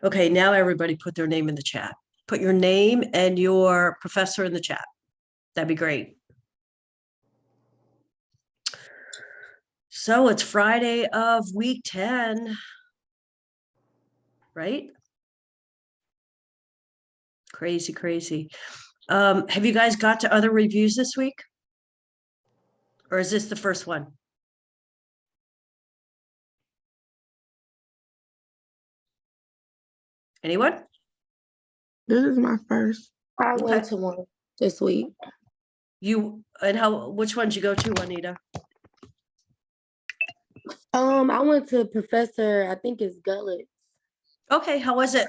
Okay, now everybody put their name in the chat. Put your name and your professor in the chat. That'd be great. So it's Friday of week 10, right? Crazy, crazy. Have you guys got to other reviews this week? Or is this the first one? Anyone? This is my first. I Okay. went to one this week. Which ones you go to, Juanita? I went to Professor, I think it's Gutlet. Okay, how was it?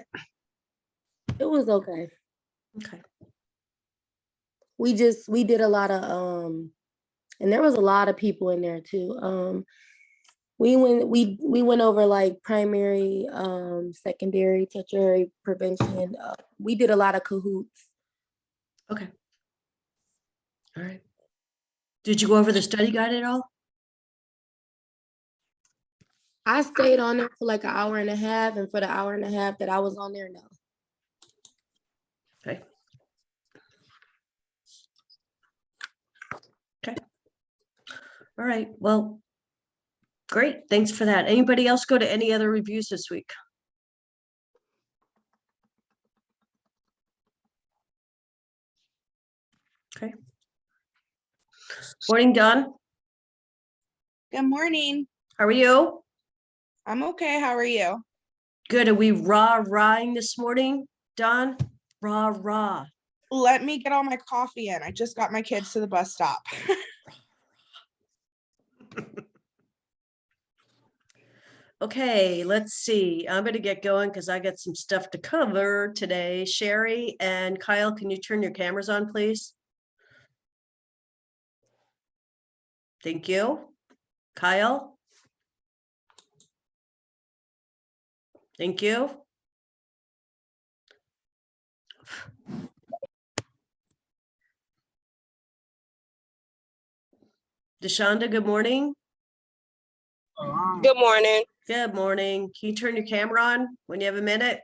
It was okay. Okay. We did a lot of and there was a lot of people in there too. We went over like primary, secondary, tertiary prevention. We did a lot of cahoots. Okay. All right. Did you go over the study guide at all? I stayed on there for like an hour and a half, and for the hour and a half that I was on there, no. Okay. Okay. All right. Well, great. Thanks for that. Anybody else go to any other reviews this week? Okay. Morning, Don. Good morning. How are you? I'm okay. How are you? Good. Are we rah-rahing this morning, Don? Rah-rah. Let me get all my coffee in. I just got my kids to the bus stop. Okay, let's see. I'm going to get going because I got some stuff to cover today. Sherry and Kyle, can you turn your cameras on, please? Thank you. Kyle? Thank you. Deshonda, good morning. Good morning. Good morning. Can you turn your camera on when you have a minute?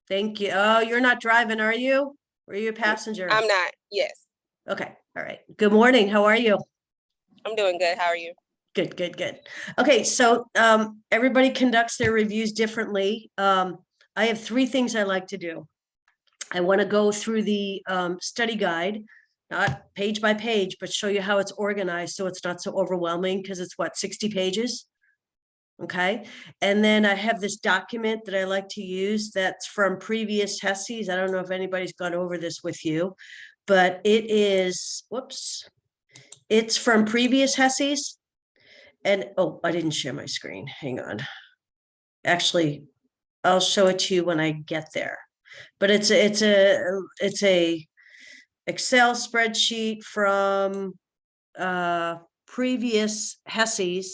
Thank you. Oh, you're not driving, are you? Or are you a passenger? I'm not. Yes. Okay. All right. Good morning. How are you? I'm doing good. How are you? Good, good, good. Okay, so everybody conducts their reviews differently. I have three things I like to do. I want to go through the study guide, not page by page, but show you how it's organized so it's not so overwhelming because it's what, 60 pages? Okay, and then I have this document that I like to use that's from previous HESIs. I don't know if anybody's gone over this with you, but it is, whoops, it's from previous HESIs. And oh, I didn't share my screen. Hang on. Actually, I'll show it to you when I get there. But it's a Excel spreadsheet from previous HESIs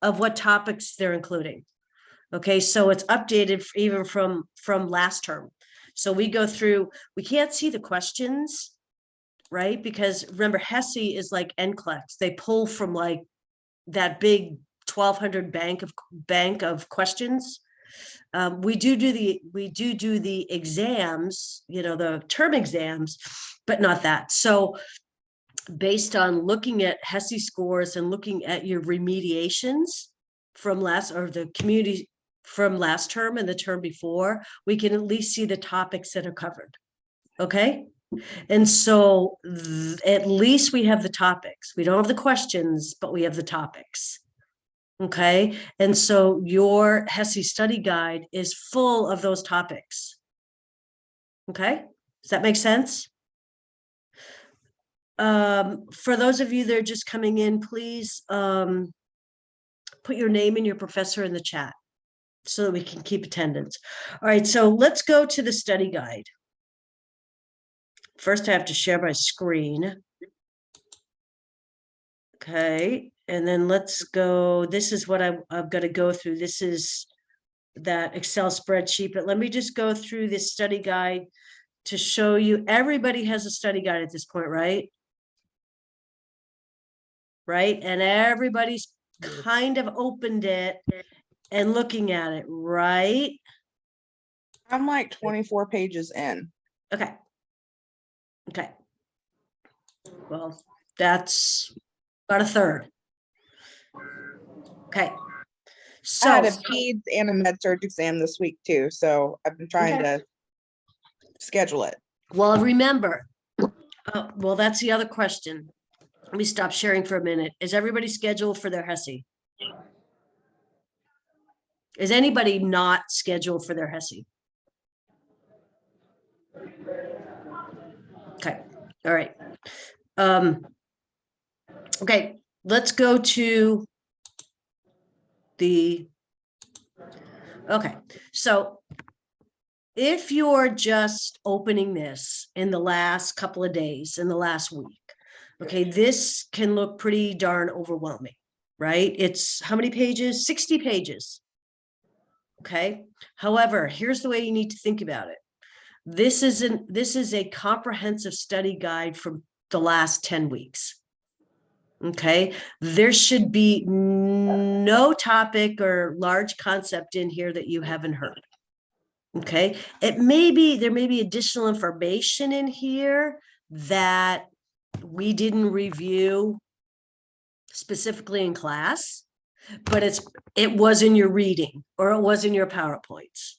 of what topics they're including. Okay, so it's updated even from last term. So we go through, we can't see the questions, right? Because remember, HESI is like NCLEX. They pull from like that big 1,200 bank of questions. We do the exams, you know, the term exams, but not that. So based on looking at HESI scores and looking at your remediations from last, or the community from last term and the term before, we can at least see the topics that are covered. Okay. And so at least we have the topics. We don't have the questions, but we have the topics. Okay. And so your HESI study guide is full of those topics. Okay. Does that make sense? For those of you that are just coming in, please put your name and your professor in the chat so that we can keep attendance. All right. So let's go to the study guide. First, I have to share my screen. Okay, and then let's go. This is what I'm going to go through. This is that Excel spreadsheet, but let me just go through this study guide to show you. Everybody has a study guide at this point, right? Right, and everybody's kind of opened it and looking at it, right? I'm like 24 pages in. Okay. Okay. Well, that's about a third. Okay. I had a So, peds and a med surg exam this week too, so I've been trying Okay. to schedule it. well, remember, well, that's the other question. Let me stop sharing for a minute. Is everybody scheduled for their HESI? Is anybody not scheduled for their HESI? Okay, all right. Okay, let's go to okay, so if you're just opening this in the last couple of days, in the last week, okay, this can look pretty darn overwhelming, right? It's how many pages? 60 pages. Okay. However, here's the way you need to think about it. This is a comprehensive study guide from the last 10 weeks. Okay. There should be no topic or large concept in here that you haven't heard. Okay. There may be additional information in here that we didn't review specifically in class, but it was in your reading or it was in your PowerPoints.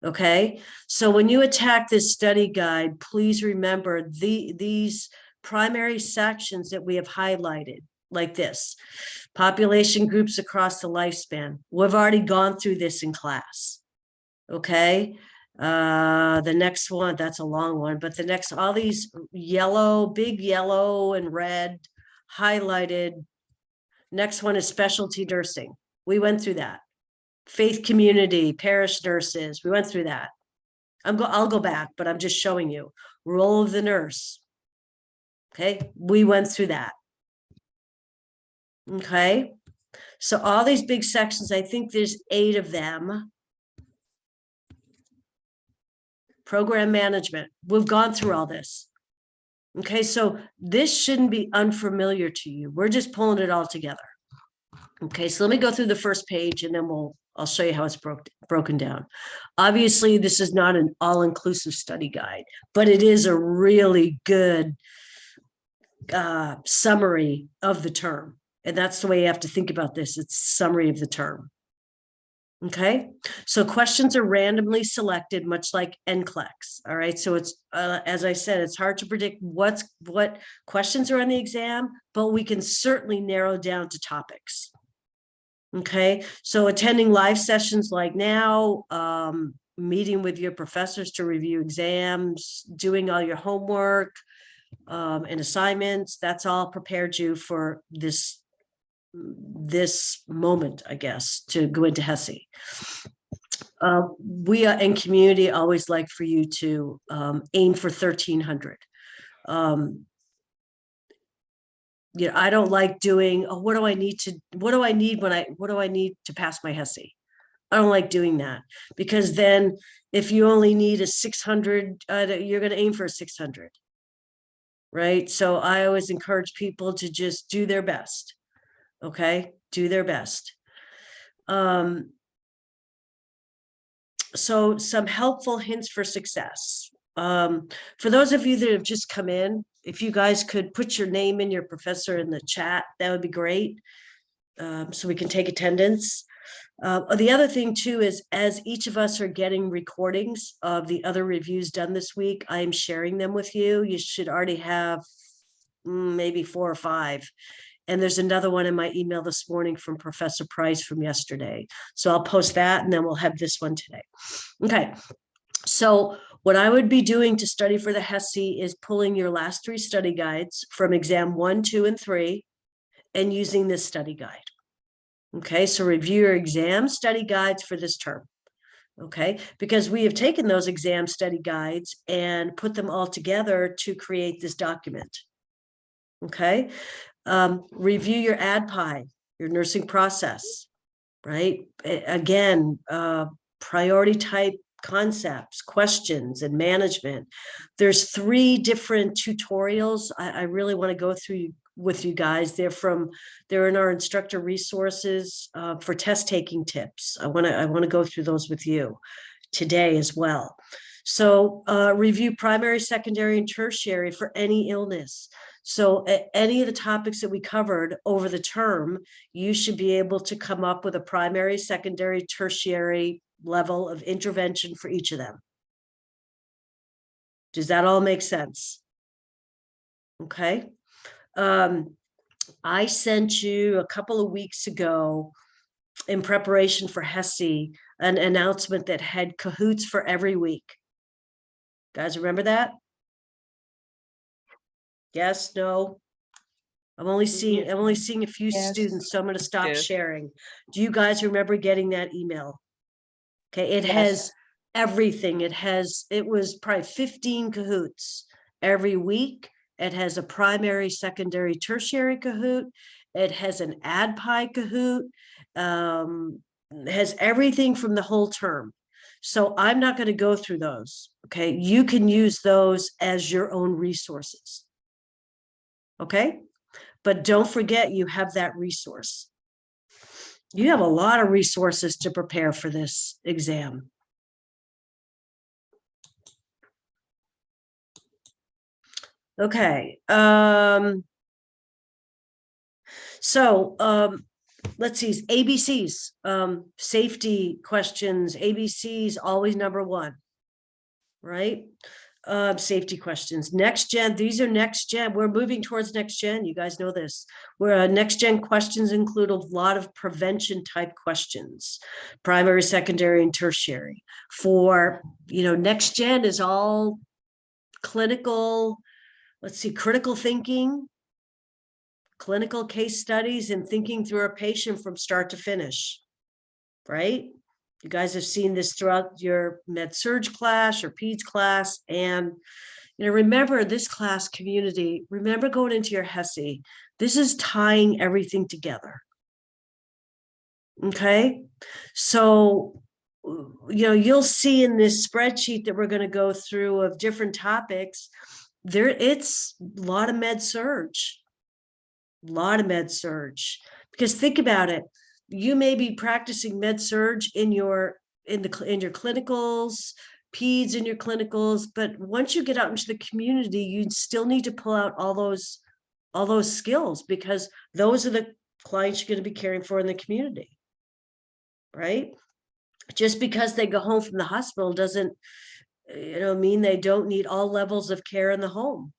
Okay, so when you attack this study guide, please remember these primary sections that we have highlighted, like this: population groups across the lifespan. We've already gone through this in class. Okay, the next one, that's a long one, but the next, all these yellow, big yellow and red highlighted. Next one is specialty nursing. We went through that. Faith community, parish nurses. We went through that. I'll go back, but I'm just showing you. Role of the nurse. Okay, we went through that. Okay, so all these big sections, I think there's 8 of them. Program management. We've gone through all this. Okay, so this shouldn't be unfamiliar to you. We're just pulling it all together. Okay, so let me go through the first page and then I'll show you how it's broken down. Obviously, this is not an all-inclusive study guide, but it is a really good summary of the term. And that's the way you have to think about this. It's summary of the term. Okay, so questions are randomly selected, much like NCLEX. All right, so it's as I said, it's hard to predict what questions are on the exam, but we can certainly narrow down to topics. Okay, so attending live sessions like now, meeting with your professors to review exams, doing all your homework and assignments, that's all prepared you for this moment, I guess, to go into HESI. We in community always like for you to aim for 1300. I don't like doing, oh, what do I need to pass my HESI? I don't like doing that, because then if you only need a 600, you're going to aim for a 600. Right. So I always encourage people to just do their best. Okay. Do their best. So some helpful hints for success. For those of you that have just come in, if you guys could put your name and your professor in the chat, that would be great. So we can take attendance. The other thing too is, as each of us are getting recordings of the other reviews done this week, I am sharing them with you. You should already have maybe 4 or 5. And there's another one in my email this morning from Professor Price from yesterday. So I'll post that and then we'll have this one today. Okay. So what I would be doing to study for the HESI is pulling your last 3 study guides from exam 1, 2, and 3 and using this study guide. Okay, so review your exam study guides for this term. Okay, because we have taken those exam study guides and put them all together to create this document. Okay, review your ADPI, your nursing process, right? Again, priority type concepts, questions, and management. There's 3 different tutorials. I really want to go through with you guys. They're in our instructor resources for test taking tips. I want to go through those with you today as well. So review primary, secondary, and tertiary for any illness. So any of the topics that we covered over the term, you should be able to come up with a primary, secondary, tertiary level of intervention for each of them. Does that all make sense? Okay. I sent you a couple of weeks ago in preparation for HESI, an announcement that had cahoots for every week. Guys, remember that? Yes, no? I'm only seeing a few Yes. students, so I'm going to stop Yes. sharing. Do you guys remember getting that email? Okay, it Yes. has everything. It was probably 15 cahoots every week. It has a primary, secondary, tertiary cahoot. It has an AdPi cahoot. It has everything from the whole term. So I'm not going to go through those. Okay, you can use those as your own resources. Okay, but don't forget you have that resource. You have a lot of resources to prepare for this exam. Okay. Let's see, ABCs, safety questions, ABCs, always number one, right? Safety questions, next gen, these are next gen, we're moving towards next gen, you guys know this. Where next gen questions include a lot of prevention type questions, primary, secondary, and tertiary. For, next gen is all clinical, let's see, critical thinking, clinical case studies, and thinking through a patient from start to finish, right? You guys have seen this throughout your med-surg class or peds class. And, remember this class community, remember going into your HESI, this is tying everything together. Okay. So, you'll see in this spreadsheet that we're going to go through of different topics, it's a lot of med-surg. Because think about it, you may be practicing med-surg in your clinicals, peds in your clinicals, but once you get out into the community, you still need to pull out all those skills, because those are the clients you're going to be caring for in the community, right? Just because they go home from the hospital doesn't mean they don't need all levels of care in the home.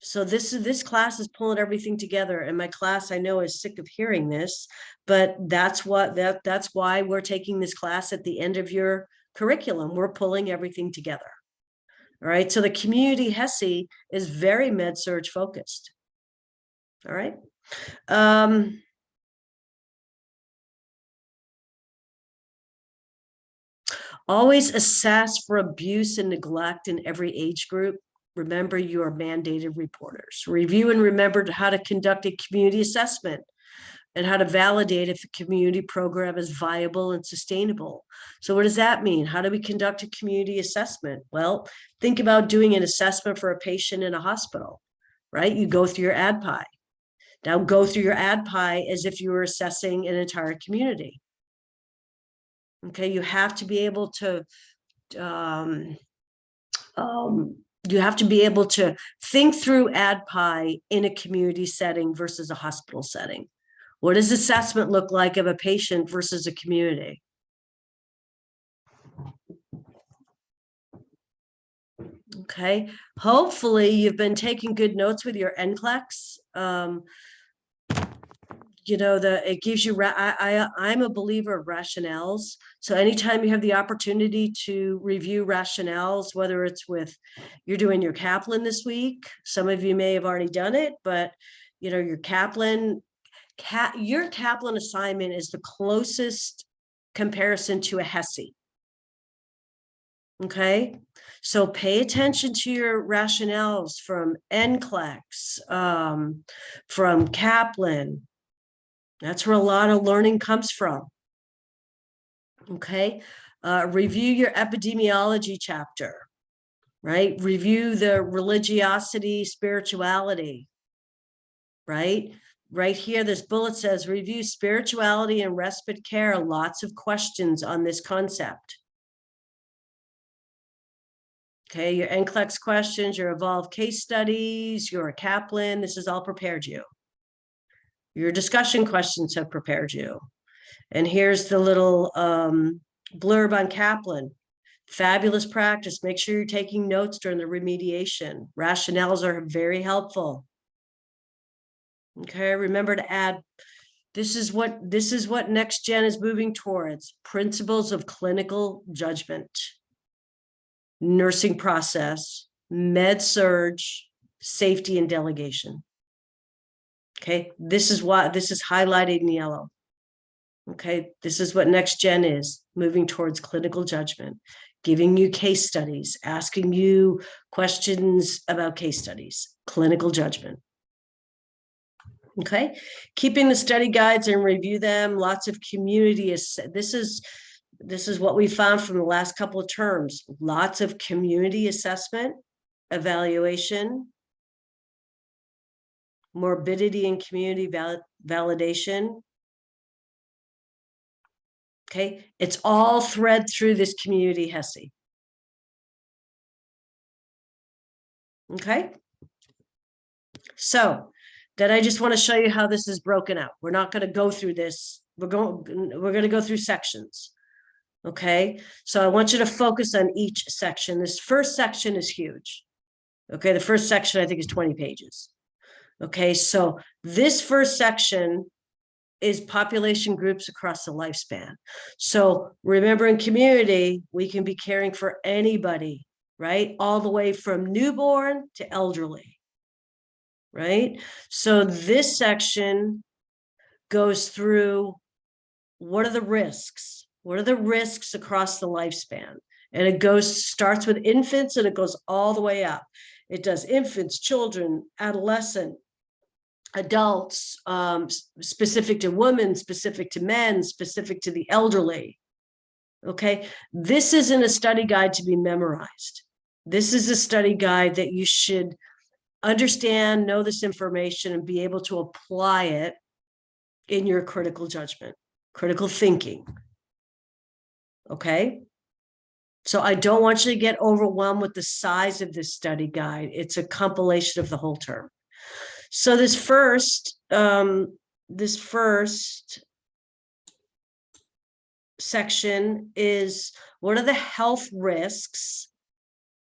So this class is pulling everything together, and my class, I know, is sick of hearing this, but that's why we're taking this class at the end of your curriculum. We're pulling everything together. All right. So the community HESI is very med-surg focused. All right. Always assess for abuse and neglect in every age group. Remember, you are mandated reporters. Review and remember how to conduct a community assessment and how to validate if a community program is viable and sustainable. So what does that mean? How do we conduct a community assessment? Well, think about doing an assessment for a patient in a hospital, right? You go through your AdPi. Now go through your AdPi as if you were assessing an entire community. Okay, you have to be able to you have to be able to think through AdPi in a community setting versus a hospital setting. What does assessment look like of a patient versus a community? Okay, hopefully you've been taking good notes with your NCLEX. It gives you, I'm a believer of rationales. So anytime you have the opportunity to review rationales, whether it's you're doing your Kaplan this week, some of you may have already done it, but your Kaplan assignment is the closest comparison to a HESI. Okay, so pay attention to your rationales from NCLEX, from Kaplan. That's where a lot of learning comes from. Okay, review your epidemiology chapter, right? Review the religiosity, spirituality. right? Right here, this bullet says review spirituality and respite care. Lots of questions on this concept. Okay, your NCLEX questions, your evolved case studies, you're a Kaplan, this has all prepared you. Your discussion questions have prepared you. And here's the little blurb on Kaplan. Fabulous practice. Make sure you're taking notes during the remediation. Rationales are very helpful. Okay, remember to add, this is what next gen is moving towards. Principles of clinical judgment, nursing process, med surge, safety and delegation. Okay, this is highlighted in yellow. Okay, this is what next gen is, moving towards clinical judgment, giving you case studies, asking you questions about case studies, clinical judgment. Okay, keeping the study guides and review them. Lots of community this is what we found from the last couple of terms. Lots of community assessment, evaluation, morbidity and community validation. Okay, it's all thread through this community HESI. Okay, so then I just want to show you how this is broken out. We're not going to go through this. We're going to go through sections. Okay, so I want you to focus on each section. This first section is huge. Okay, the first section I think is 20 pages. Okay, so this first section is population groups across the lifespan. So remember, in community, we can be caring for anybody, right? All the way from newborn to elderly, right? So this section goes through what are the risks? What are the risks across the lifespan? And it starts with infants and it goes all the way up. It does infants, children, adolescent, adults, specific to women, specific to men, specific to the elderly. Okay, this isn't a study guide to be memorized. This is a study guide that you should understand, know this information, and be able to apply it in your critical judgment, critical thinking. Okay, so I don't want you to get overwhelmed with the size of this study guide. It's a compilation of the whole term. So this first section is, what are the health risks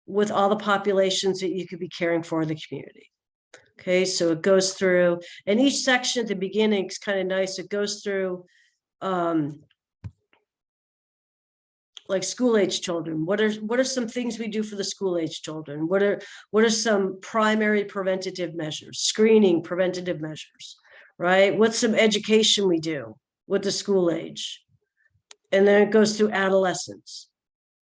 with all the populations that you could be caring for in the community? Okay, so it goes through, and each section at the beginning is kind of nice. It goes through like school-age children. What are some things we do for the school-age children? What are some primary preventative measures, screening preventative measures, right? What's some education we do with the school age? And then it goes through adolescence.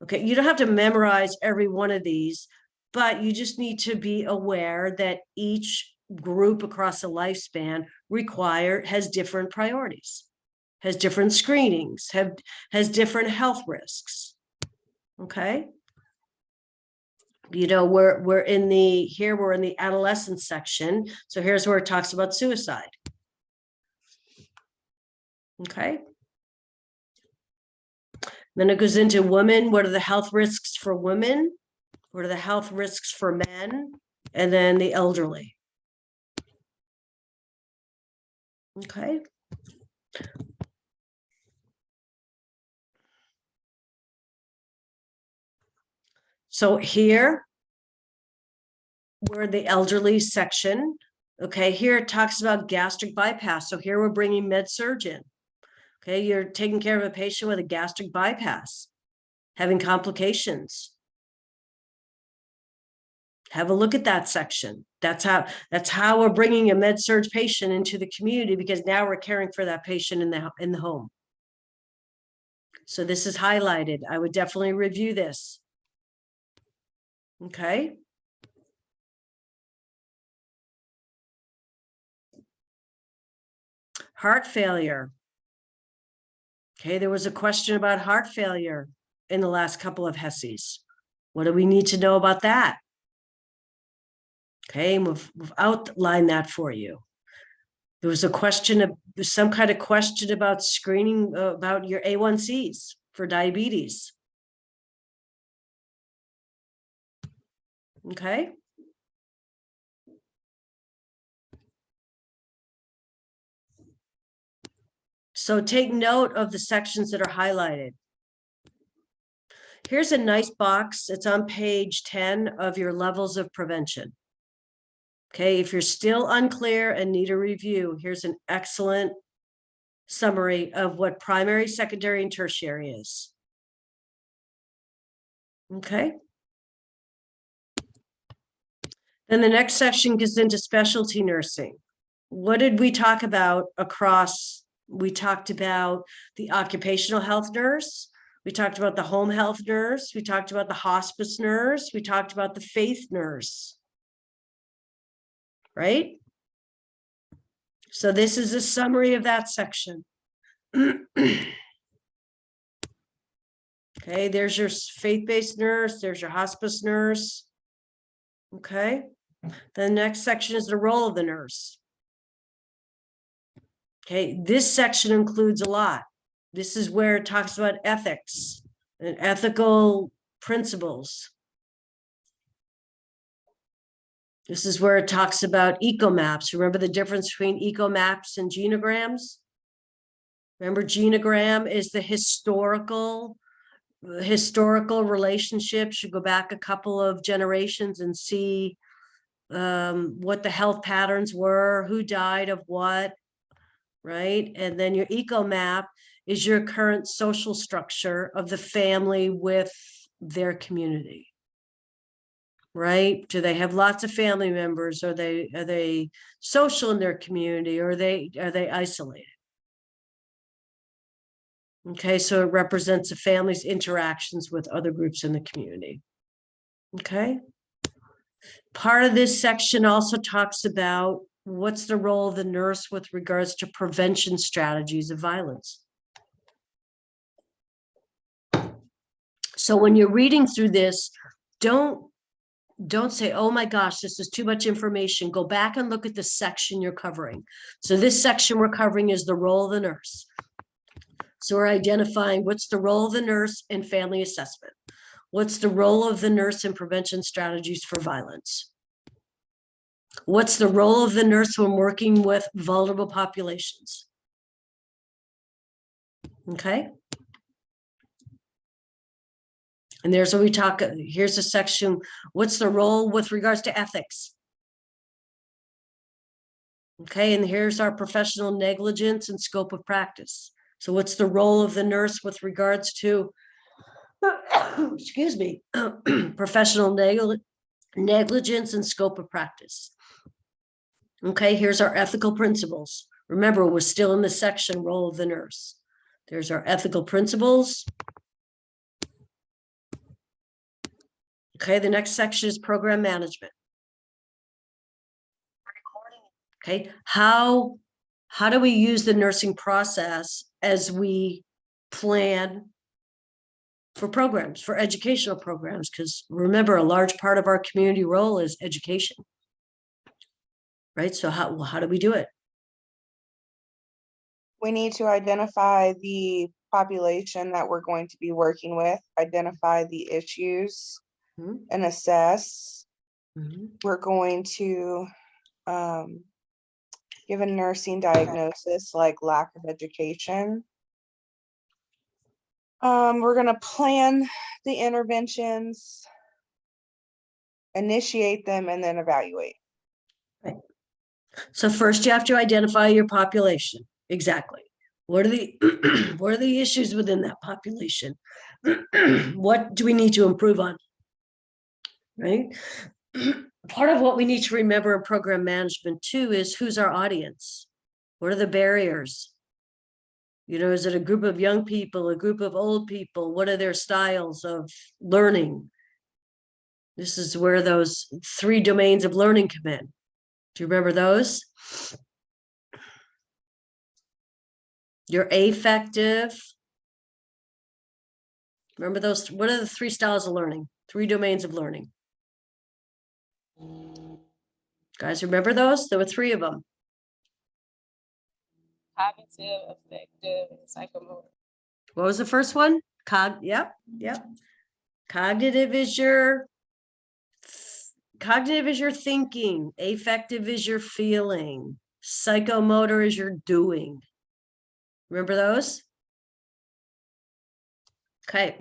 Okay, you don't have to memorize every one of these, but you just need to be aware that each group across a lifespan has different priorities, has different screenings, has different health risks. Okay. You know, we're in the adolescent section. So here's where it talks about suicide. Okay. Then it goes into women. What are the health risks for women? What are the health risks for men? And then the elderly. Okay. So here, we're in the elderly section. Okay, here it talks about gastric bypass. So here we're bringing med surg in. Okay, you're taking care of a patient with a gastric bypass, having complications. Have a look at that section. That's how we're bringing a med surg patient into the community, because now we're caring for that patient in the home. So this is highlighted. I would definitely review this. Okay. Heart failure. Okay, there was a question about heart failure in the last couple of HESIs. What do we need to know about that? Okay, and we've outlined that for you. There was a question of some kind of question about screening about your A1Cs for diabetes. Okay. So take note of the sections that are highlighted. Here's a nice box. It's on page 10 of your levels of prevention. Okay, if you're still unclear and need a review, here's an excellent summary of what primary, secondary, and tertiary is. Okay. Then the next section gets into specialty nursing. What did we talk about across? We talked about the occupational health nurse. We talked about the home health nurse. We talked about the hospice nurse. We talked about the faith nurse. Right? So this is a summary of that section. Okay, there's your faith-based nurse. There's your hospice nurse. Okay. The next section is the role of the nurse. Okay, this section includes a lot. This is where it talks about ethics and ethical principles. This is where it talks about ecomaps. Remember the difference between ecomaps and genograms? Remember, genogram is the historical relationships. You go back a couple of generations and see what the health patterns were, who died of what, right? And then your eco map is your current social structure of the family with their community, right? Do they have lots of family members? Are they social in their community, or are they isolated? Okay, so it represents a family's interactions with other groups in the community. Okay. Part of this section also talks about what's the role of the nurse with regards to prevention strategies of violence. So when you're reading through this, don't say, oh my gosh, this is too much information. Go back and look at the section you're covering. So this section we're covering is the role of the nurse. So we're identifying what's the role of the nurse in family assessment. What's the role of the nurse in prevention strategies for violence? What's the role of the nurse when working with vulnerable populations? Okay. And there's where we talk, here's a section, what's the role with regards to ethics? Okay, and here's our professional negligence and scope of practice. So what's the role of the nurse with regards to, excuse me, professional negligence and scope of practice? Okay, here's our ethical principles. Remember, we're still in the section role of the nurse. There's our ethical principles. Okay, the next section is program management. Okay, how do we use the nursing process as we plan for programs, for educational programs? Because remember, a large part of our community role is education. Right, so how do we do it? We need to identify the population that we're going to be working with, identify the issues, and assess. We're going to give a nursing diagnosis like lack of education. We're going to plan the interventions, initiate them, and then evaluate. Right. So first you have to identify your population. Exactly. What are the what are the issues within that population? What do we need to improve on? Right. Part of what we need to remember in program management too is who's our audience? What are the barriers? You know, is it a group of young people, a group of old people? What are their styles of learning? This is where those 3 domains of learning come in. Do you remember those? Your affective. Remember those? What are the 3 styles of learning? 3 domains of learning. Guys, remember those? There were 3 of them. Cognitive, affective, and psychomotor. What was the first one? Yep. Cognitive is your thinking. Affective is your feeling. Psychomotor is your doing. Remember those? Okay.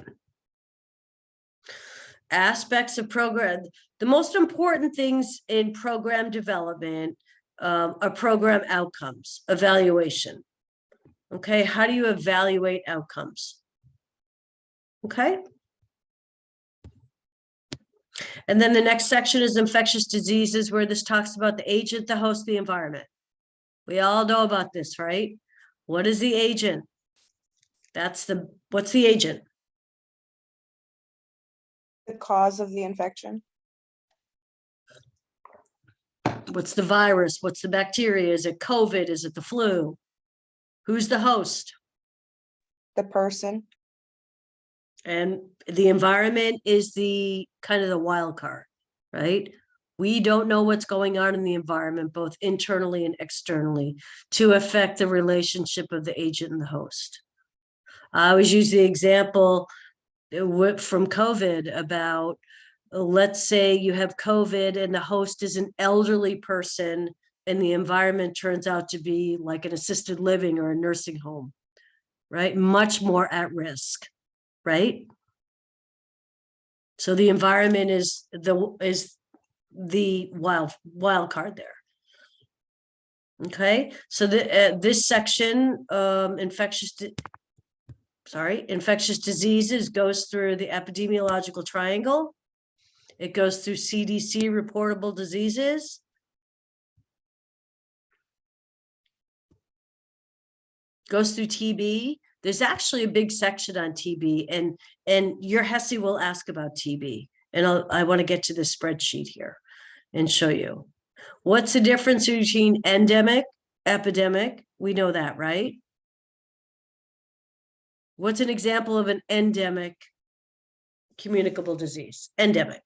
Aspects of program. The most important things in program development are program outcomes, evaluation. Okay, how do you evaluate outcomes? Okay. And then the next section is infectious diseases, where this talks about the agent, the host, the environment. We all know about this, right? What is the agent? What's the agent? The cause of the infection, What's the virus? What's the bacteria? Is it COVID? Is it the flu? Who's the host? the person, And the environment is the kind of the wild card, right? We don't know what's going on in the environment, both internally and externally, to affect the relationship of the agent and the host. I always use the example from COVID about, let's say you have COVID and the host is an elderly person and the environment turns out to be like an assisted living or a nursing home, right? Much more at risk, right? So the environment is the wild card there. Okay, so this section, infectious diseases, goes through the epidemiological triangle. It goes through CDC reportable diseases. Goes through TB. There's actually a big section on TB, and your HESI will ask about TB. And I want to get to this spreadsheet here and show you. What's the difference between endemic, epidemic? We know that, right? What's an example of an endemic communicable disease? Endemic.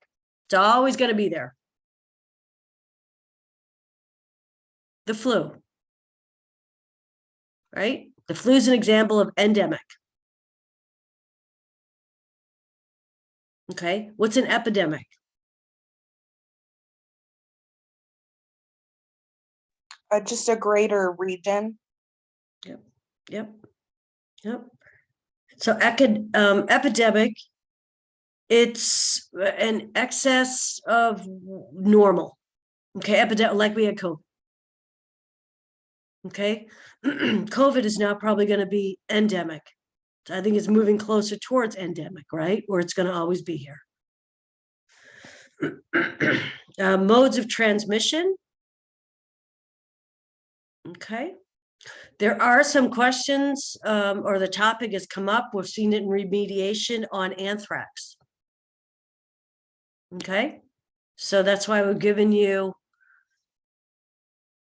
It's always going to be there. The flu, right? The flu is an example of endemic. Okay, what's an epidemic? just a greater region, Yep. So epidemic, it's an excess of normal. Okay, epidemic, like we had COVID. Okay, COVID is now probably going to be endemic. I think it's moving closer towards endemic, right? Where it's going to always be here. Modes of transmission. Okay. There are some questions, or the topic has come up. We've seen it in remediation on anthrax. Okay. So that's why we've given you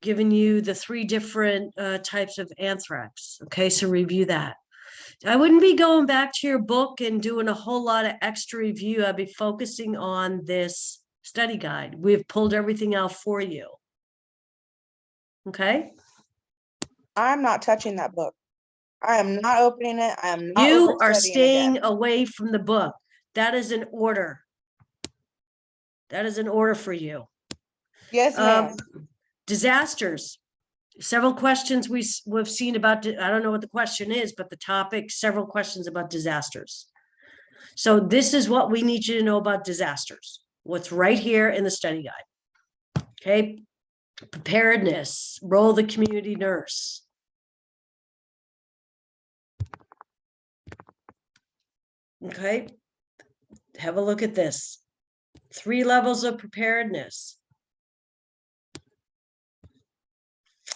the 3 different types of anthrax. Okay, so review that. I wouldn't be going back to your book and doing a whole lot of extra review. I'd be focusing on this study guide. We've pulled everything out for you. Okay. I'm not touching that book. I am not opening it. I am not You are overstudying staying again. away from the book. That is an order. That is an order for you. Yes, ma'am. Disasters. Several questions we've seen about, I don't know what the question is, but the topic, several questions about disasters. So this is what we need you to know about disasters. What's right here in the study guide. Okay. Preparedness, role of the community nurse. Okay. Have a look at this. 3 levels of preparedness.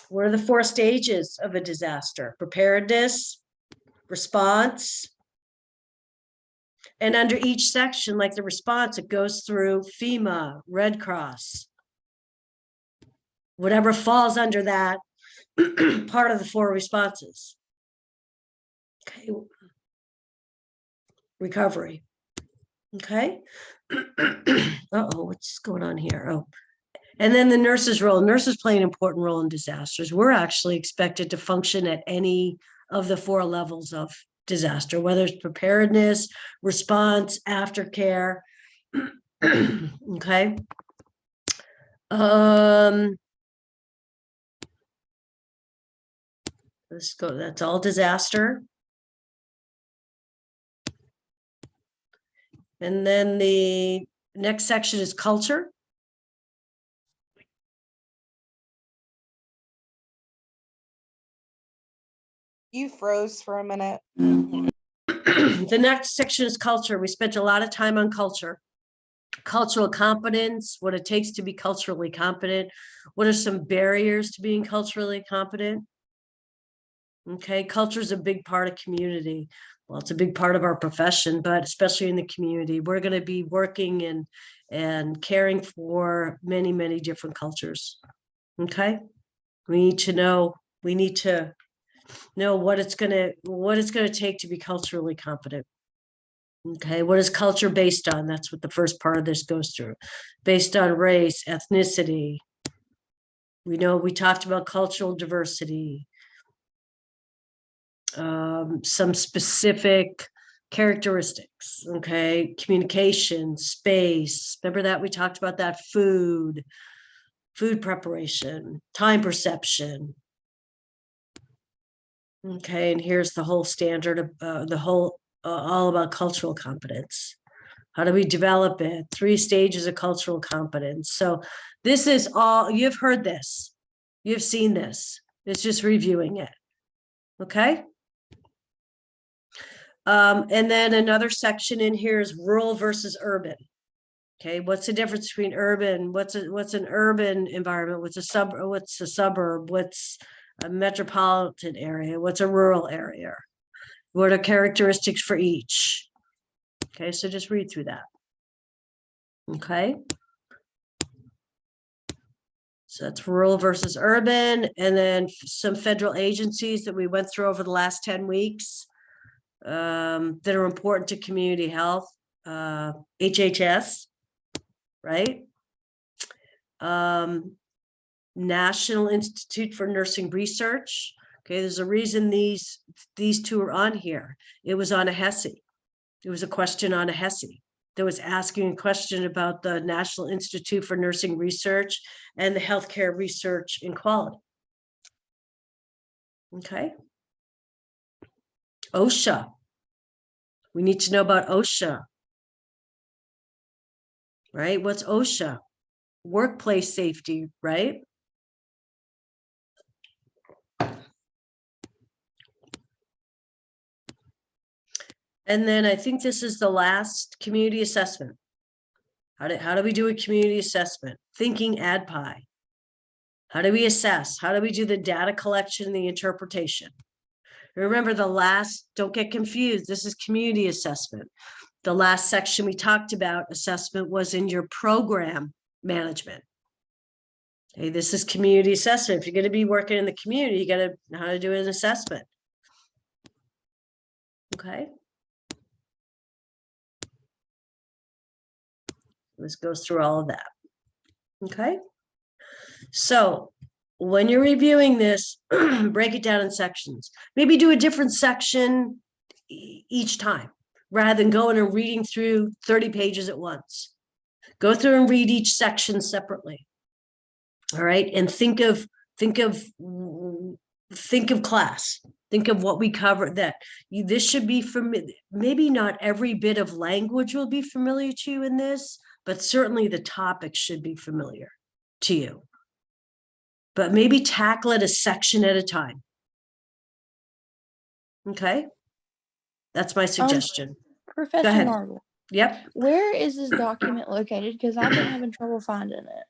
What are the 4 stages of a disaster? Preparedness, response. And under each section, like the response, it goes through FEMA, Red Cross, whatever falls under that part of the 4 responses. Okay. Recovery. Okay. Uh-oh, what's going on here? Oh, And then the nurse's role. Nurses play an important role in disasters. We're actually expected to function at any of the 4 levels of disaster, whether it's preparedness, response, aftercare. Okay. Let's go. That's all disaster. And then the next section is culture. You froze for a minute. The next section is culture. We spent a lot of time on culture. Cultural competence, what it takes to be culturally competent. What are some barriers to being culturally competent? Okay, culture is a big part of community. Well, it's a big part of our profession, but especially in the community, we're going to be working and caring for many, many different cultures. Okay, we need to know what it's going to take to be culturally competent. Okay, what is culture based on? That's what the first part of this goes through. Based on race, ethnicity. We talked about cultural diversity. Some specific characteristics, okay? Communication, space. Remember that? We talked about that. Food preparation, time perception. Okay, and here's the whole standard of all about cultural competence. How do we develop it? 3 stages of cultural competence. So this is all, you've heard this. You've seen this. It's just reviewing it. Okay. And then another section in here is rural versus urban. Okay, what's the difference between urban? What's an urban environment? What's a suburb? What's a metropolitan area? What's a rural area? What are characteristics for each? Okay, so just read through that. Okay. So that's rural versus urban, and then some federal agencies that we went through over the last 10 weeks that are important to community health. HHS, right? National Institute for Nursing Research. Okay, there's a reason these 2 are on here. It was on a HESI. It was a question on a HESI that was asking a question about the National Institute for Nursing Research and the healthcare research and quality. Okay. OSHA. We need to know about OSHA. Right? What's OSHA? Workplace safety, right? And then I think this is the last community assessment. How do we do a community assessment? Thinking ADPI. How do we assess? How do we do the data collection, the interpretation? Remember don't get confused. This is community assessment. The last section we talked about assessment was in your program management. Okay, this is community assessment. If you're going to be working in the community, you got to know how to do an assessment. Okay. This goes through all of that. Okay. So when you're reviewing this, break it down in sections. Maybe do a different section each time, rather than going and reading through 30 pages at once. Go through and read each section separately. All right. And think of class. Think of what we covered this should be familiar. Maybe not every bit of language will be familiar to you in this, but certainly the topic should be familiar to you. But maybe tackle it a section at a time. Okay. That's my suggestion. Professor ahead. Marble, Yep. where is this document located? Because I've been having trouble finding it.